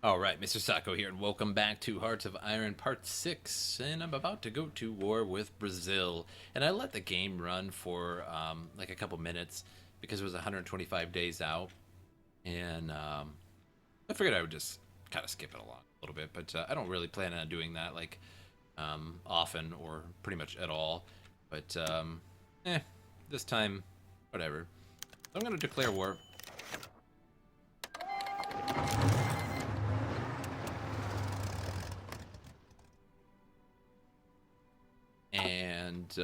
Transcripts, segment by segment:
Alright, MrSotko here, and welcome back to Hearts of Iron Part 6, and I'm about to go to war with Brazil. And I let the game run for, like a couple minutes, because it was 125 days out, and, I figured I would just kind of skip it along a little bit, but I don't really plan on doing that, like, often, or pretty much at all. But, this time, whatever. So I'm gonna declare war. And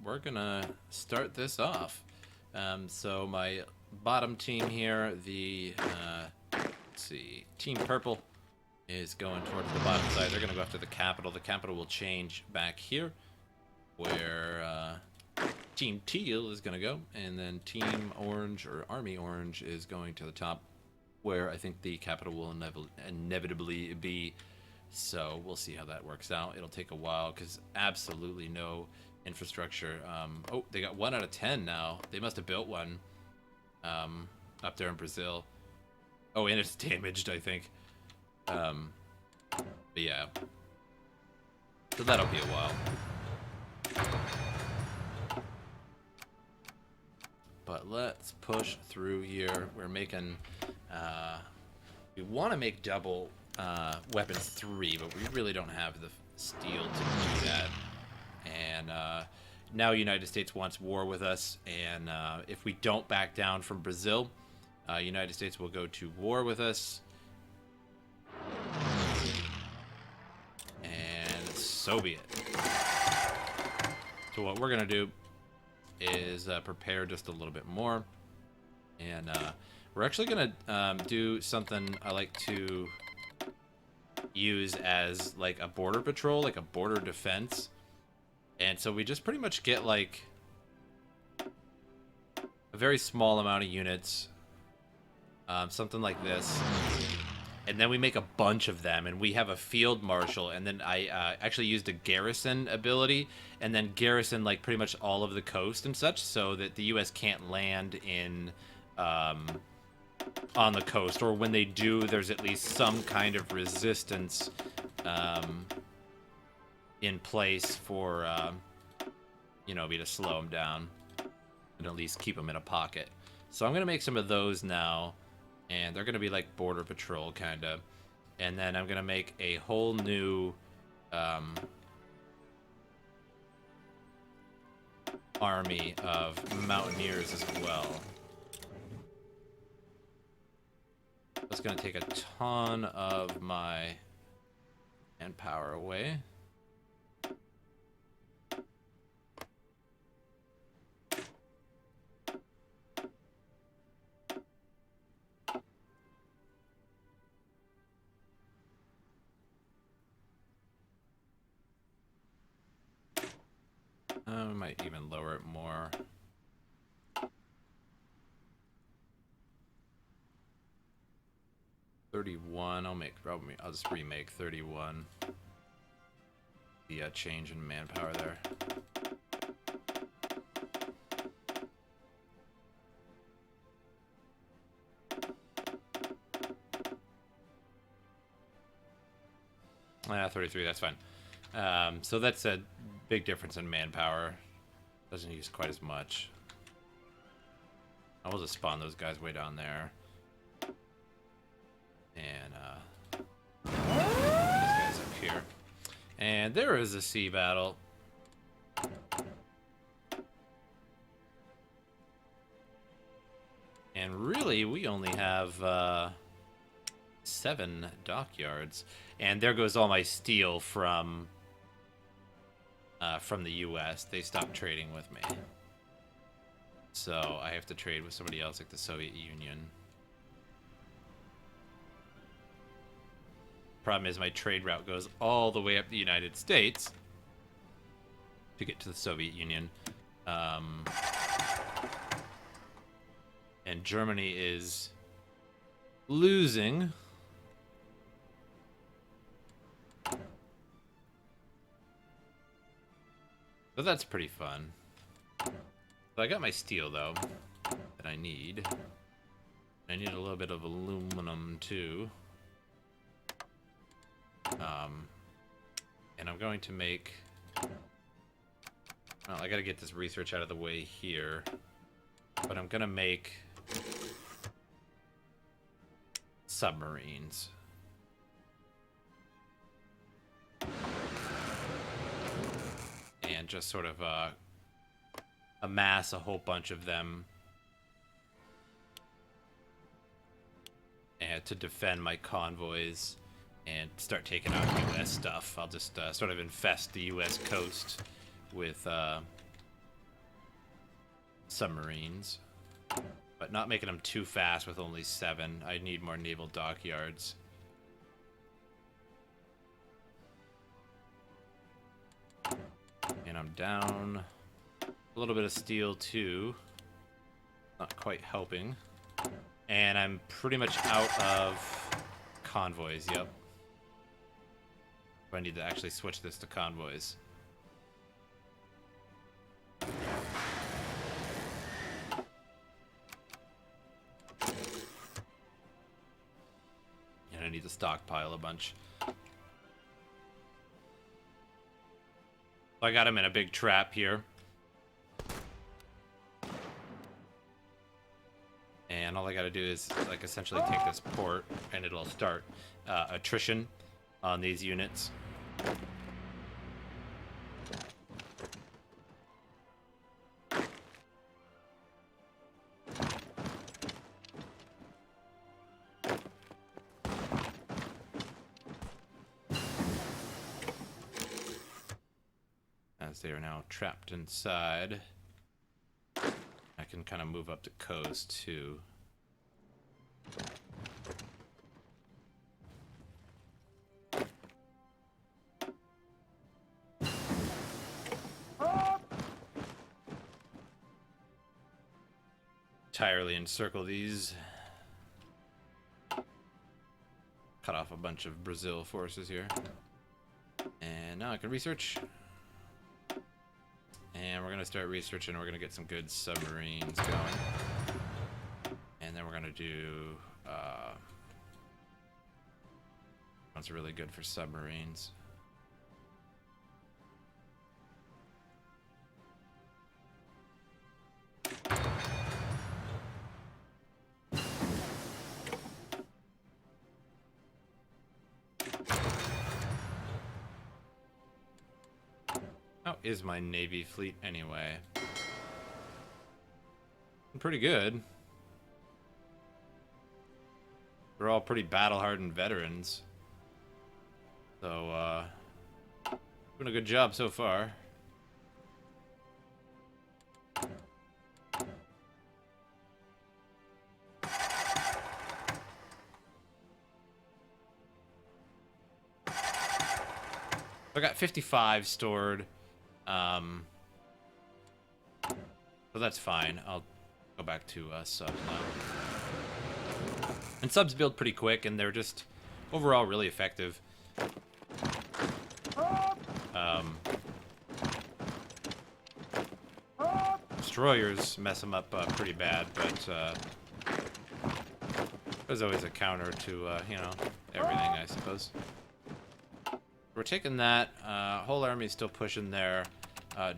we're gonna start this off. So my bottom team here, the let's see, Team Purple is going towards the bottom side. They're gonna go after the capital. The capital will change back here, where Team Teal is gonna go, and then Team Orange or Army Orange is going to the top, where I think the capital will inevitably be. So we'll see how that works out. It'll take a while because absolutely no infrastructure. Oh, they got 1 out of 10 now. They must have built one up there in Brazil. Oh, and it's damaged, I think. But yeah. So that'll be a while. But let's push through here. We're making... we want to make double weapon 3, but we really don't have the steel to do that. And now United States wants war with us, and if we don't back down from Brazil, United States will go to war with us. And so be it. So what we're gonna do is prepare just a little bit more, and we're actually gonna do something I like to use as like a border patrol, like a border defense. And so we just pretty much get like a very small amount of units, something like this, and then we make a bunch of them, and we have a field marshal, and then I actually used a garrison ability, and then garrison like pretty much all of the coast and such, so that the US can't land in on the coast, or when they do, there's at least some kind of resistance in place for you know, me to slow them down and at least keep them in a pocket. So I'm gonna make some of those now, and they're gonna be like border patrol kind of, and then I'm gonna make a whole new army of mountaineers as well. That's going to take a ton of my manpower away. We might even lower it more. I'll just remake 31. The change in manpower there. Yeah, 33, that's fine. So that's a big difference in manpower. Doesn't use quite as much. I will just spawn those guys way down there. And these guys up here. And there is a sea battle. And really, we only have 7 dockyards. And there goes all my steel from the US. They stopped trading with me. So I have to trade with somebody else, like the Soviet Union. Problem is, my trade route goes all the way up the United States to get to the Soviet Union. And Germany is losing. So that's pretty fun. So I got my steel, though, that I need. I need a little bit of aluminum, too. And I'm going to make... Well, I gotta get this research out of the way here. But I'm gonna make... submarines. And just sort of amass a whole bunch of them. And to defend my convoys and start taking out U.S. stuff. I'll just sort of infest the U.S. coast with submarines. But not making them too fast with only 7. I need more naval dockyards. And I'm down a little bit of steel too. Not quite helping. And I'm pretty much out of convoys, yep. I need to actually switch this to convoys. And I need to stockpile a bunch. I got him in a big trap here. And all I gotta do is, like, essentially take this port, and it'll start attrition on these units. As they are now trapped inside, I can kind of move up the coast too. Entirely encircle these. Cut off a bunch of Brazil forces here. And now I can research. And we're going to start researching. We're going to get some good submarines going. And then we're going to do... one's really good for submarines. How is my Navy fleet anyway? Pretty good. They're all pretty battle-hardened veterans. So, doing a good job so far. I got 55 stored. So that's fine. I'll go back to subs now. And subs build pretty quick, and they're just overall really effective. Destroyers mess them up pretty bad, but there's always a counter to, you know, everything, I suppose. We're taking that. Whole army is still pushing there.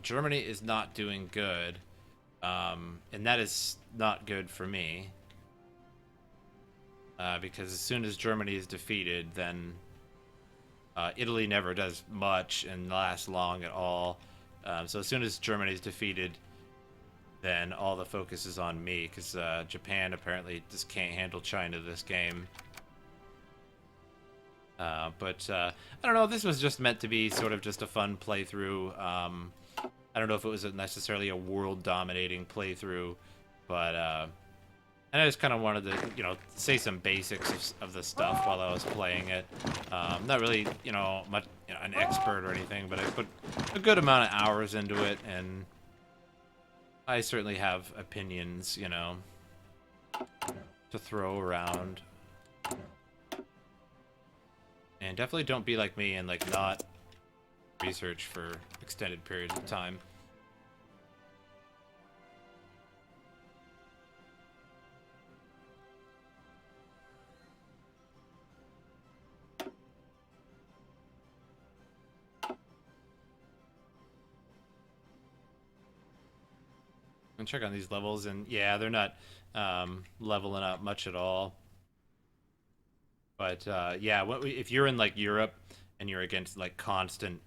Germany is not doing good. And that is not good for me. Because as soon as Germany is defeated, then Italy never does much and lasts long at all. So as soon as Germany is defeated, then all the focus is on me, because Japan apparently just can't handle China this game. But I don't know, this was just meant to be sort of just a fun playthrough. I don't know if it was necessarily a world-dominating playthrough, but and I just kind of wanted to, you know, say some basics of the stuff while I was playing it. Not really, you know, much, you know, an expert or anything, but I put a good amount of hours into it, and I certainly have opinions, you know, to throw around. And definitely don't be like me and, like, not research for extended periods of time. check on these levels, and yeah, they're not leveling up much at all. But yeah, if you're in like Europe and you're against like constant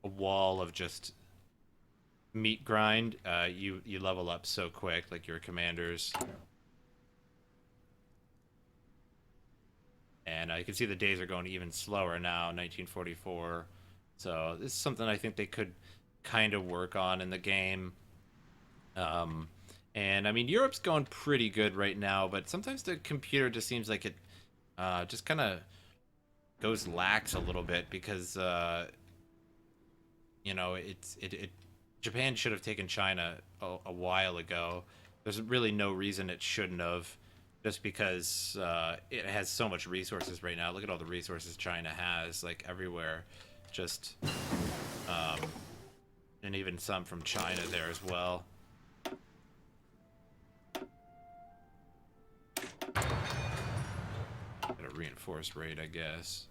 a wall of just meat grind, you level up so quick, like your commanders. And you can see the days are going even slower now, 1944. So this is something I think they could kind of work on in the game. And I mean, Europe's going pretty good right now, but sometimes the computer just seems like it just kind of goes lax a little bit because you know it Japan should have taken China a while ago. There's really no reason it shouldn't have, just because it has so much resources right now. Look at all the resources China has, like everywhere, just and even some from China there as well. Got a reinforced raid, I guess.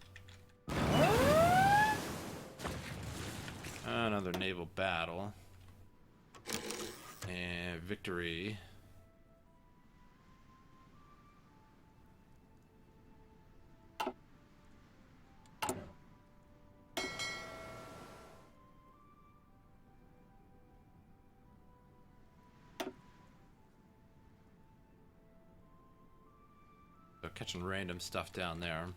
Another naval battle. And victory. So catching random stuff down there.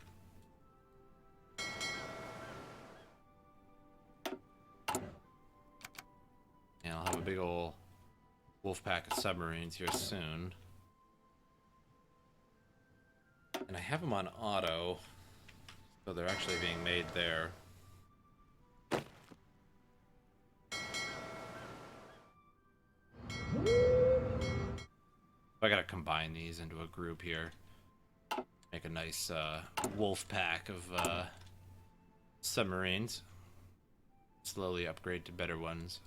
And I'll have a big ol' wolf pack of submarines here soon. And I have them on auto, so they're actually being made there. I gotta combine these into a group here. Make a nice wolf pack of submarines. Slowly upgrade to better ones.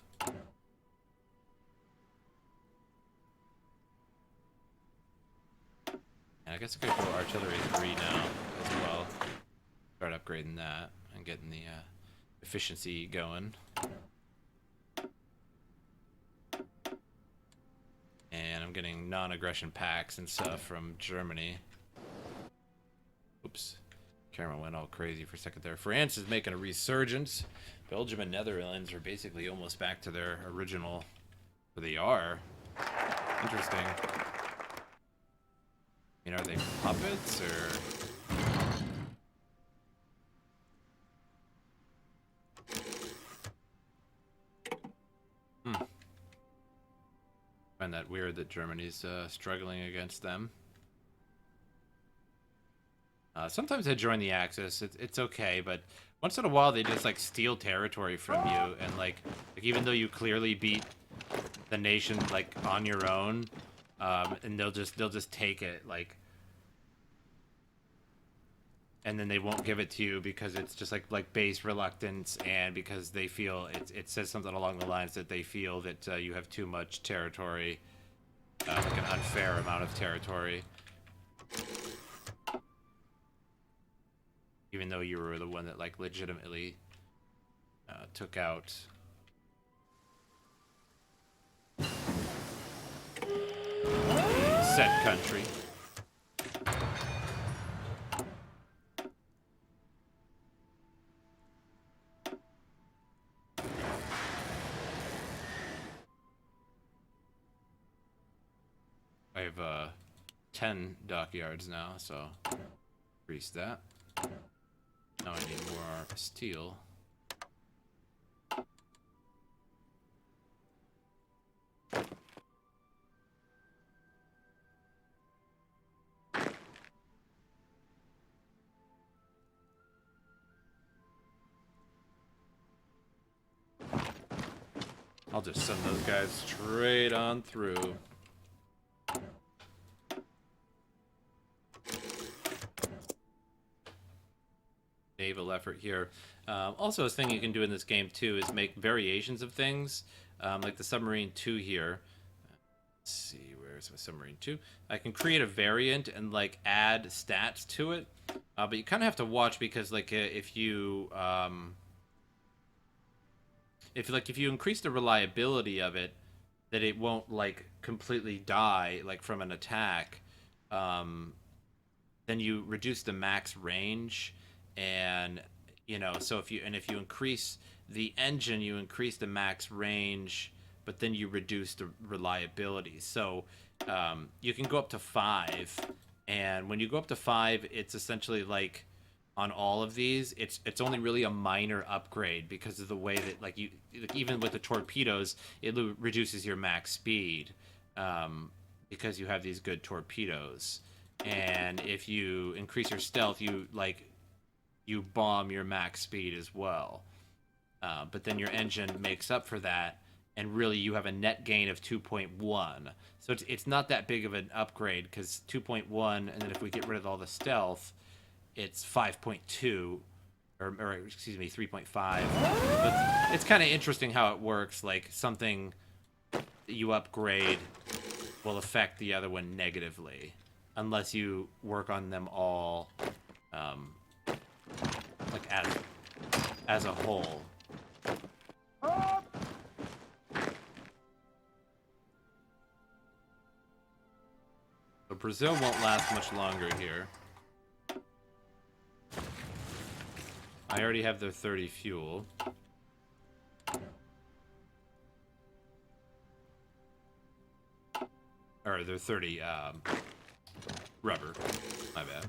And I guess I could go artillery 3 now as well. Start upgrading that and getting the efficiency going. And I'm getting non-aggression packs and stuff from Germany. Oops. Camera went all crazy for a second there. France is making a resurgence. Belgium and Netherlands are basically almost back to their original... Or they are. Interesting. You know, are they puppets, or... I find that weird that Germany's struggling against them. Sometimes they join the Axis. It's okay, but once in a while they just like steal territory from you, and like even though you clearly beat the nation like on your own, and they'll just take it, like, and then they won't give it to you because it's just like base reluctance, and because they feel it says something along the lines that they feel that you have too much territory, like an unfair amount of territory. Even though you were the one that like legitimately took out said country. I have 10 dockyards now, so increase that. Now I need more steel. I'll just send those guys straight on through. Naval effort here. Also, a thing you can do in this game too is make variations of things, like the submarine 2 here. Let's see, where's my submarine 2? I can create a variant and like add stats to it, but you kind of have to watch, because like if you increase the reliability of it, that it won't like completely die like from an attack, um, then you reduce the max range, and so if you increase the engine, you increase the max range, but then you reduce the reliability. So you can go up to 5, and when you go up to 5, it's essentially like on all of these, it's only really a minor upgrade because of the way that like even with the torpedoes, it reduces your max speed, because you have these good torpedoes. And if you increase your stealth, you bomb your max speed as well. But then your engine makes up for that, and really you have a net gain of 2.1. So it's not that big of an upgrade, because 2.1, and then if we get rid of all the stealth, it's 5.2, or excuse me, 3.5. But it's kind of interesting how it works. Like something you upgrade will affect the other one negatively, unless you work on them all, like as a whole. But Brazil won't last much longer here. I already have their 30 fuel. Or their 30 rubber. My bad.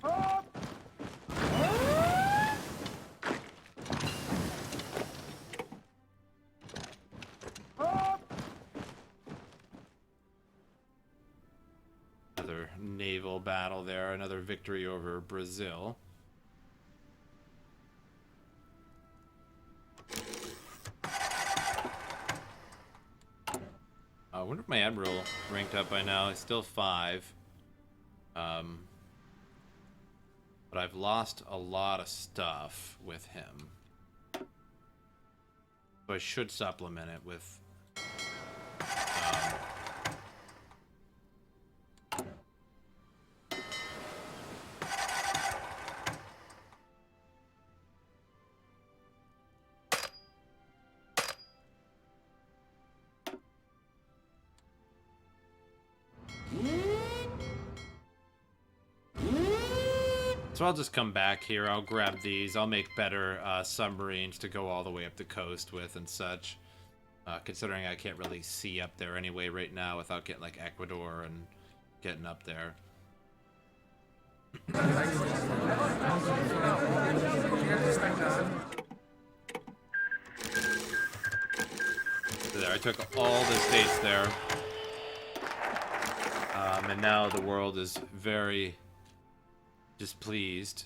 Another naval battle there, another victory over Brazil. I wonder if my admiral ranked up by now. It's still 5. But I've lost a lot of stuff with him. So I should supplement it with so I'll just come back here. I'll grab these. I'll make better submarines to go all the way up the coast with and such. Considering I can't really see up there anyway right now without getting like Ecuador and getting up there. So there, I took all the states there. And now the world is very displeased.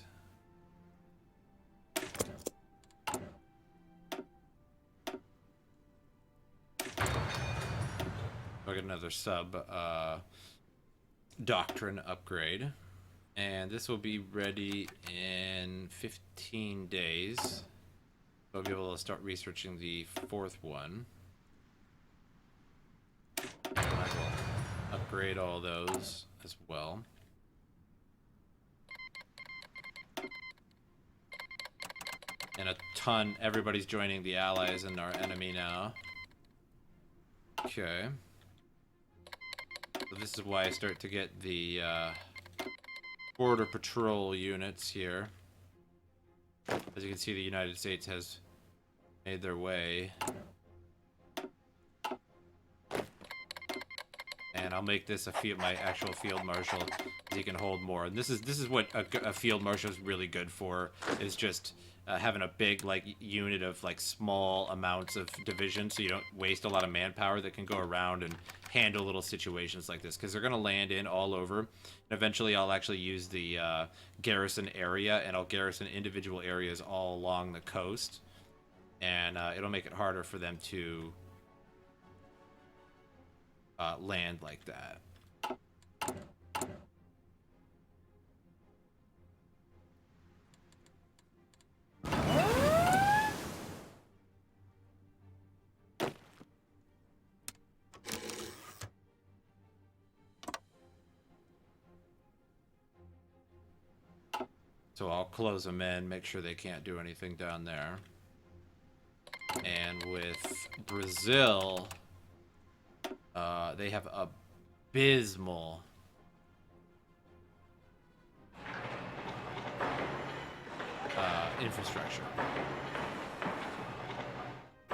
I'll get another sub doctrine upgrade. And this will be ready in 15 days. So I'll be able to start researching the 4th one. I will upgrade all those as well. And a ton, everybody's joining the allies and our enemy now. Okay. So this is why I start to get the border patrol units here. As you can see, the United States has made their way. And I'll make this my actual field marshal, so he can hold more. And this is what a field marshal is really good for, is just having a big unit of small amounts of division, so you don't waste a lot of manpower that can go around and handle little situations like this, because they're going to land in all over. And eventually I'll actually use the garrison area, and I'll garrison individual areas all along the coast, and it'll make it harder for them to land like that. So I'll close them in, make sure they can't do anything down there. And with Brazil, They have abysmal infrastructure.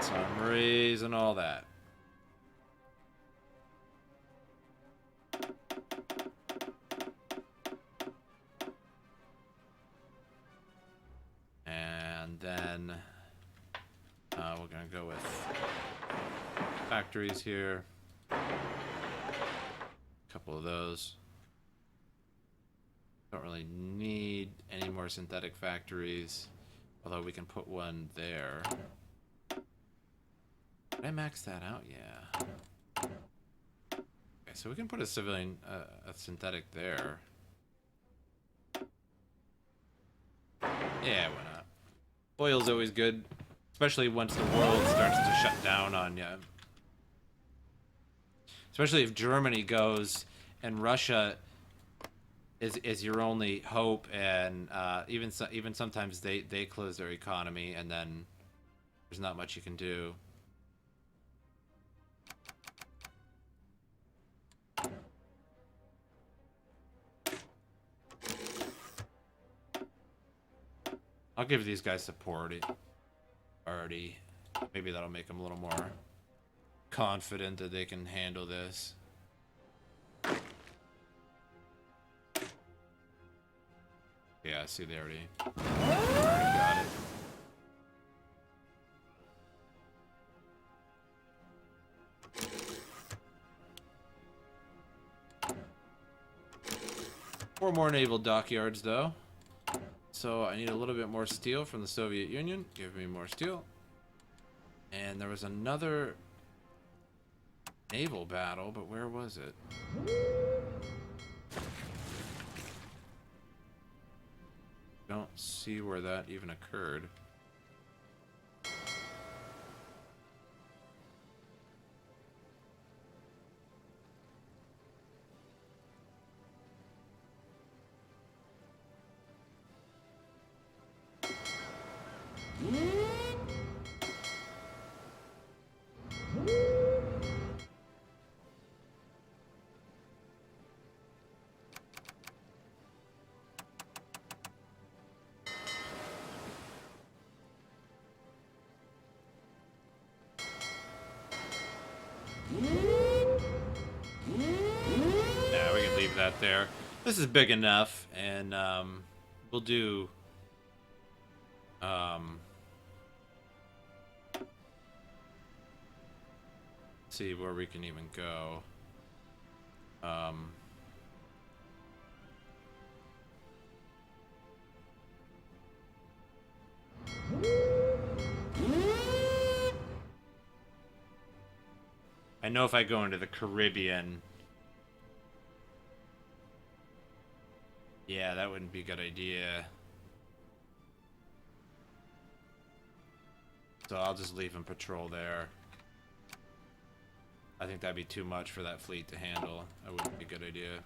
So I'm raising all that. And then we're gonna go with factories here. A couple of those. Don't really need any more synthetic factories, although we can put one there. Did I max that out? Yeah. Okay, so we can put a civilian, a synthetic there. Yeah, why not? Oil's always good, especially once the world starts to shut down on you. Especially if Germany goes and Russia is your only hope, and even sometimes they close their economy, and then there's not much you can do. I'll give these guys support already. Maybe that'll make them a little more confident that they can handle this. Yeah, see, they already got it. Four more naval dockyards, though. So I need a little bit more steel from the Soviet Union. Give me more steel. And there was another naval battle, but where was it? Don't see where that even occurred. Yeah, we can leave that there. This is big enough, and we'll do see where we can even go. I know if I go into the Caribbean, yeah, that wouldn't be a good idea. So I'll just leave him patrol there. I think that'd be too much for that fleet to handle. That wouldn't be a good idea.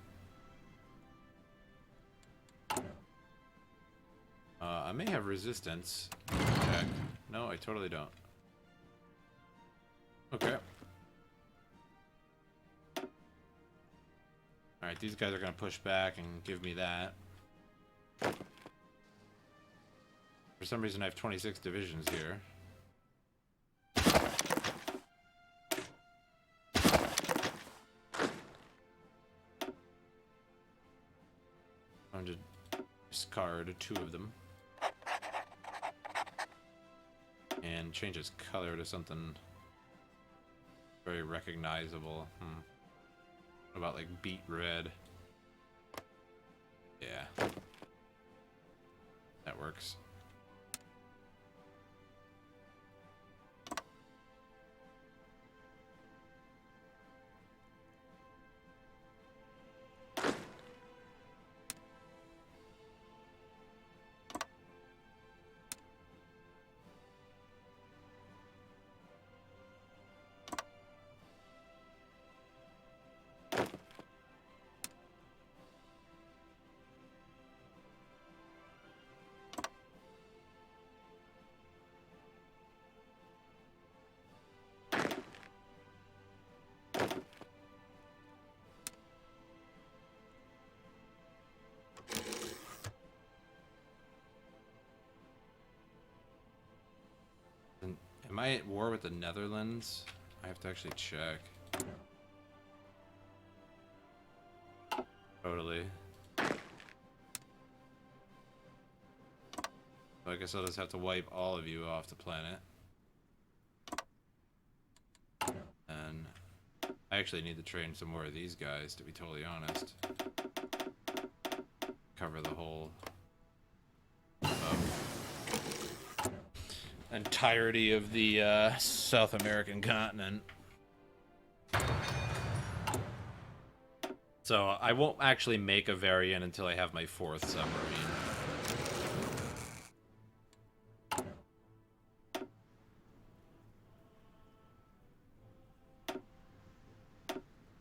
I may have resistance. Check. No, I totally don't. Okay. Alright, these guys are going to push back and give me that. For some reason I have 26 divisions here. I'm going to discard 2 of them. And change its color to something very recognizable. What about like beet red? Yeah. That works. Am I at war with the Netherlands? I have to actually check. Totally. So I guess I'll just have to wipe all of you off the planet. And I actually need to train some more of these guys, to be totally honest. Cover the whole entirety of the South American continent. So I won't actually make a variant until I have my 4th submarine.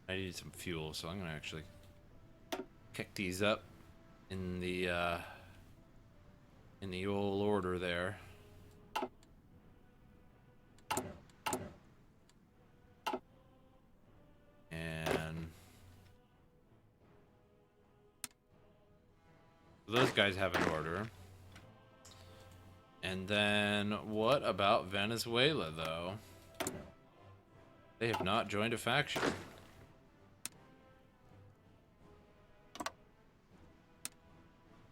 I need some fuel, so I'm gonna actually kick these up in the old order there. And those guys have an order. And then what about Venezuela, though? They have not joined a faction.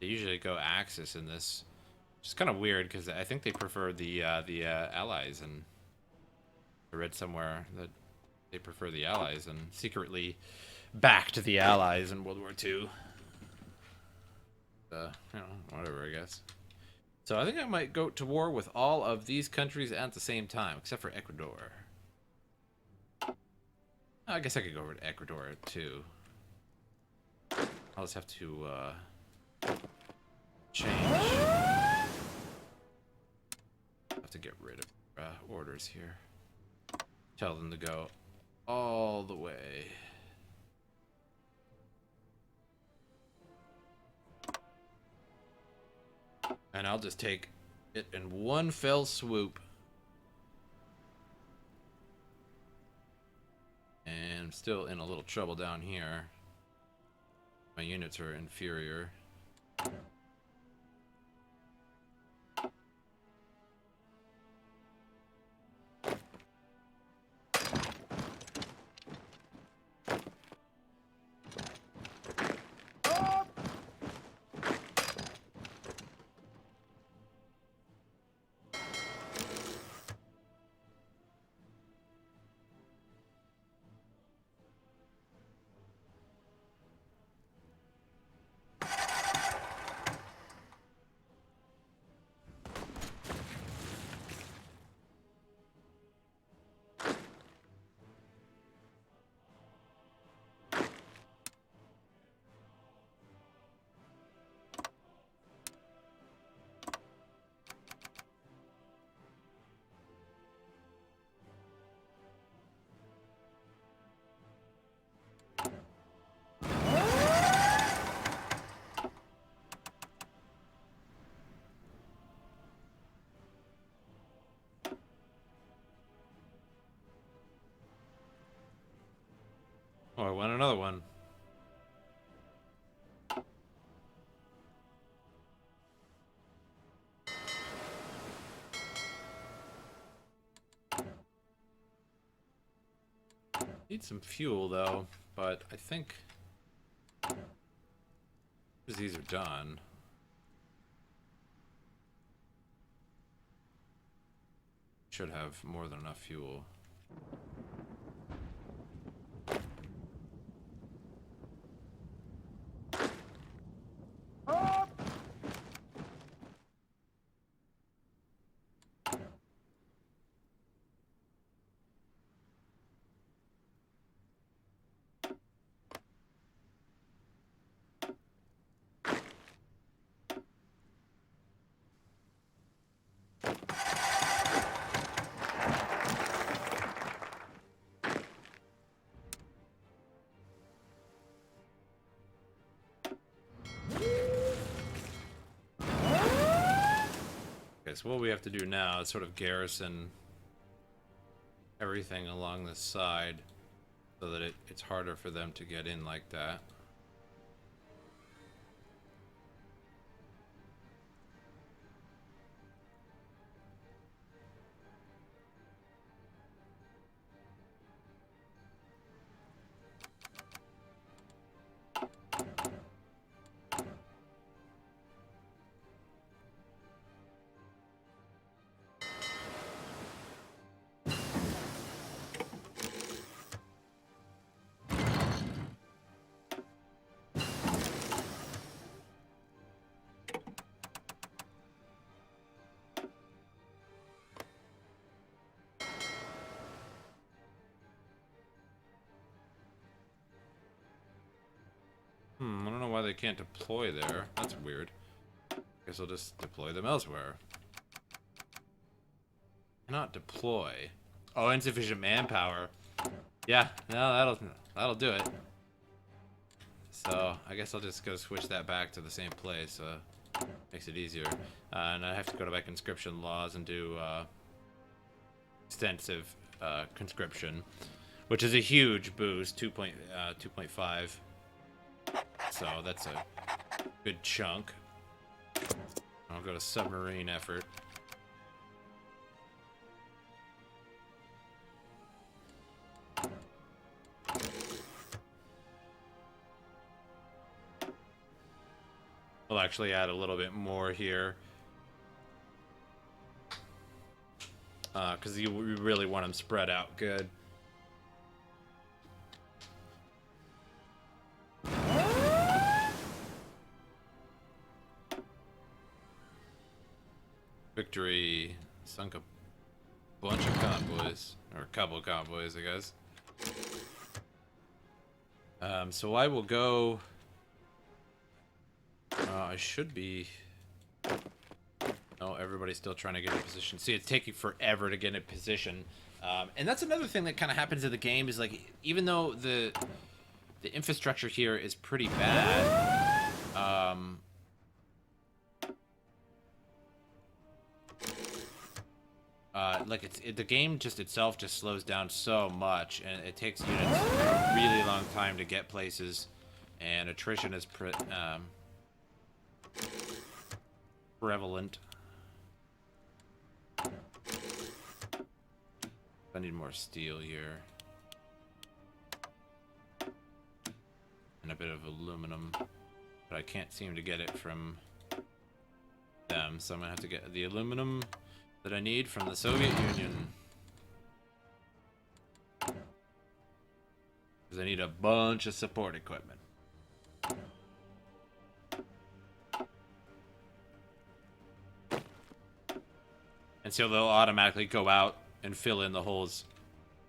They usually go Axis in this. Which is kind of weird because I think they prefer the Allies, and I read somewhere that they prefer the Allies and secretly backed the Allies in World War II. You know, whatever, I guess. So I think I might go to war with all of these countries at the same time, except for Ecuador. I guess I could go over to Ecuador too. I'll just have to change. I have to get rid of orders here. Tell them to go all the way. And I'll just take it in one fell swoop. And I'm still in a little trouble down here. My units are inferior. Oh, I won another one. Need some fuel though, but I think these are done. Should have more than enough fuel. So what we have to do now is sort of garrison everything along this side so that it's harder for them to get in like that. they can't deploy there. That's weird. Guess I'll just deploy them elsewhere. Cannot deploy. Oh, insufficient manpower. Yeah, no, that'll do it. So I guess I'll just go switch that back to the same place. Makes it easier. And I have to go to my conscription laws and do extensive conscription, which is a huge boost, 2.5. So that's a good chunk. I'll go to submarine effort. I'll actually add a little bit more here. Because you really want them spread out good. Victory sunk a bunch of convoys, or a couple of convoys, I guess. So I will go. I should be. Oh, everybody's still trying to get in position. See, it's taking forever to get in position, and that's another thing that kind of happens in the game. Is like, even though the infrastructure here is pretty bad, like the game just itself just slows down so much, and it takes units a really long time to get places, and attrition is prevalent. I need more steel here. And a bit of aluminum. But I can't seem to get it from them, so I'm gonna have to get the aluminum that I need from the Soviet Union. Because I need a bunch of support equipment. And so they'll automatically go out and fill in the holes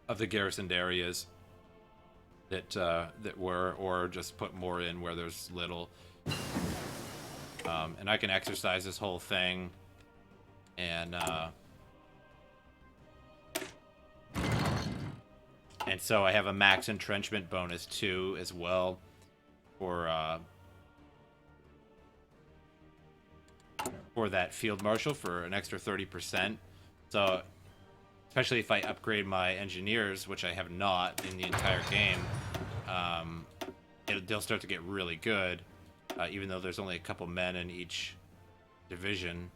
of the garrisoned areas that were, or just put more in where there's little. And I can exercise this whole thing, and so I have a max entrenchment bonus too, as well, for that field marshal for an extra 30%. So, especially if I upgrade my engineers, which I have not in the entire game, they'll start to get really good, even though there's only a couple men in each division.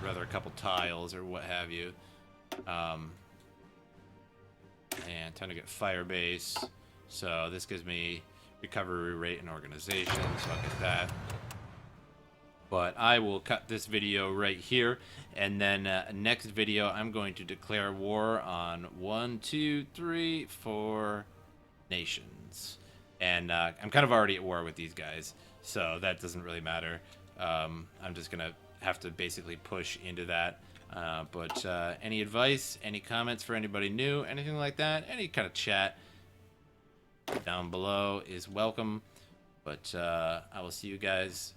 Rather, a couple tiles or what have you. And time to get fire base. So this gives me recovery rate and organization, so I'll get that. But I will cut this video right here, and then next video I'm going to declare war on 1, 2, 3, 4 nations. And I'm kind of already at war with these guys, so that doesn't really matter. I'm just gonna have to basically push into that. But any advice, any comments for anybody new, anything like that, any kind of chat down below is welcome. But I will see you guys